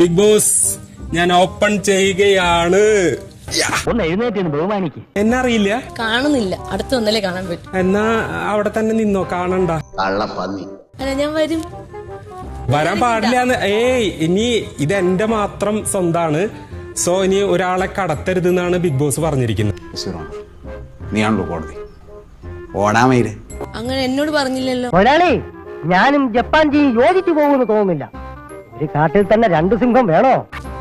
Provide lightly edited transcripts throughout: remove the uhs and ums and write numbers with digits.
Big boss ഞാൻ open ചെയ്യുകയാണ്. ഒന്ന് എഴുന്നേറ്റ് ബഹുമാനിക്ക്. എന്നെ അറിയില്ല, കാണുന്നില്ല, അടുത്ത് വന്നാലേ കാണാൻ പറ്റും. എന്നാ അവിടെ തന്നെ നിന്നോ, കാണണ്ട. അല്ല, ഞാൻ വരും. വരാൻ പാടില്ല. ഇനി ഇത് എന്റെ മാത്രം സ്വന്താണ്. സോ ഇനി ഒരാളെ കടത്തരുതെന്നാണ് ബിഗ് ബോസ് പറഞ്ഞിരിക്കുന്നത്. നീയാണല്ലോ കോടതി. ഓടാമയില് അങ്ങനെ എന്നോട് പറഞ്ഞില്ലല്ലോ. ഒരാളെ ഞാനും ജപ്പാൻജിയും യോജിച്ചു പോകുമെന്ന് തോന്നുന്നില്ല. ഒരു കാട്ടിൽ തന്നെ രണ്ട് സിംഹം വേണോ?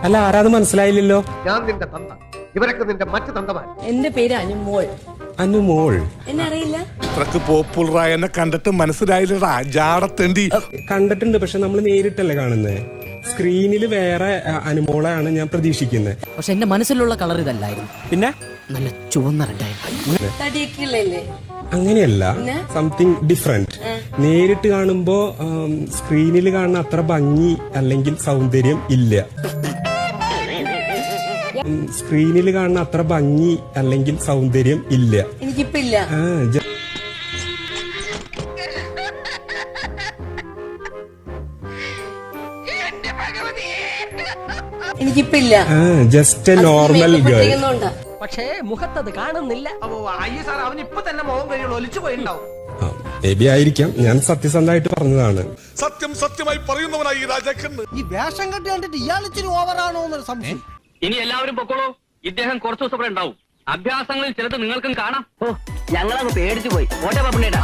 അല്ല, ആരാത് മനസ്സിലായില്ലല്ലോ. ഞാൻ നിന്റെ തന്ത, ഇവരൊക്കെ നിന്റെ മറ്റു തന്തമാൻ. എന്റെ പേര് അനുമോൾ. അനുമോൾ എന്നെ അറിയില്ല. അത്രക്ക് പോപ്പുലറായ എന്നെ കണ്ടിട്ട് മനസ്സിലായില്ലടാ ജാടത്തേണ്ടി. കണ്ടിട്ടുണ്ട്, പക്ഷെ നമ്മൾ നേരിട്ടല്ലേ കാണുന്നത്. സ്ക്രീനിൽ വേറെ അനുമോളാണ് ഞാൻ പ്രതീക്ഷിക്കുന്നത്. പക്ഷെ എന്റെ മനസ്സിലുള്ള കളർ ഇതല്ലായിരുന്നു. പിന്നെ നല്ല ചുവന്ന റെഡായിരുന്നു. തടിയൊക്കെയല്ലേ? അങ്ങനെയല്ല, സംതിങ് ഡിഫറെന്റ്. നേരിട്ട് കാണുമ്പോ സ്ക്രീനിൽ കാണുന്ന അത്ര ഭംഗി അല്ലെങ്കിൽ സൗന്ദര്യം ഇല്ല. സ്ക്രീനിൽ കാണുന്ന അത്ര ഭംഗി അല്ലെങ്കിൽ സൗന്ദര്യം ഇല്ല. എനിക്കിപ്പോ ഇല്ല. എനിക്കിപ്പോ ഇല്ല. Just A normal girl. പക്ഷേ മുഖത്തത് കാണുന്നില്ല. അവൻ ഇപ്പൊ തന്നെ മോഹം കഴിയുള്ളൂ, ഒലിച്ചു പോയിട്ടുണ്ടാവും. ബേബി ആയിരിക്കാം, ഞാൻ സത്യസന്ധമായിട്ട് പറഞ്ഞതാണ്. സത്യം സത്യമായി പറയുന്നവനായി ഈ രാജാക്കന്ന്. ഈ വേഷം കെട്ടി കണ്ടിട്ട് ഇയാൾ ഇച്ചിരി ഓവറാണോ എന്നൊരു സംശയം. ഇനി എല്ലാവരും പൊക്കോളൂ. ഇദ്ദേഹം കുറച്ചു ദിവസം ഇവിടെ ഉണ്ടാവും. അഭ്യാസങ്ങളിൽ ചിലത് നിങ്ങൾക്കും കാണാം. ഞങ്ങളങ്ങ് പേടിച്ചു പോയി. ഓട്ടെ പപ്പണേട്ടാ.